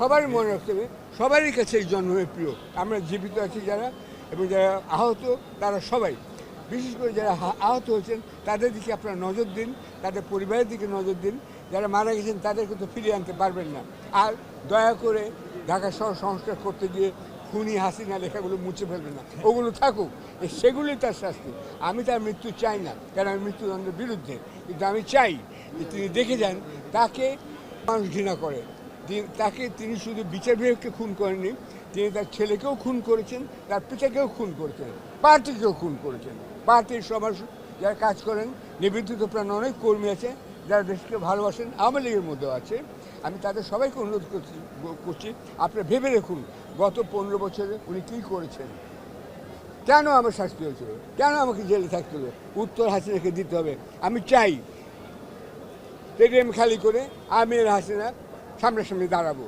সবারই মনে রাখতে হবে, সবারই কাছে এই জন্মভূমি প্রিয়। আমরা জীবিত আছি যারা এবং যারা আহত তারা সবাই, বিশেষ করে যারা আহত হয়েছেন তাদের দিকে আপনারা নজর দিন, তাদের পরিবারের দিকে নজর দিন। যারা মারা গেছেন তাদেরকে তো ফিরিয়ে আনতে পারবেন না। আর দয়া করে ঢাকা শহর সংস্কার করতে গিয়ে খুনি হাসিনা লেখাগুলো মুছে ফেলবেন না, ওগুলো থাকুক, সেগুলোই তার শাস্তি। আমি তার মৃত্যু চাই না, কারণ আমি মৃত্যুদণ্ডের বিরুদ্ধে, কিন্তু আমি চাই যে তিনি দেখে যান তাকে মানুষ ঘৃণা করে। তাকে তিনি শুধু বিচার বিভাগকে খুন করেননি, তিনি তার ছেলেকেও খুন করেছেন, তার পিতাকেও খুন করেছেন, পার্টিকেও খুন করেছেন। পার্টির সবার যারা কাজ করেন, নিবেদিত প্রাণ অনেক কর্মী আছে যারা দেশকে ভালোবাসেন, আওয়ামী লীগের মধ্যেও আছে। আমি তাদের সবাইকে অনুরোধ করছি, আপনারা ভেবে দেখুন গত 15 বছরে উনি কী করেছেন, কেন আমার শাস্তি হয়েছিল, কেন আমাকে জেলে থাকতে হবে, উত্তর হাসিনাকে দিতে হবে। আমি চাই স্টেডিয়াম খালি করে আমি আর হাসিনা সামনাসামনি দাঁড়াবো।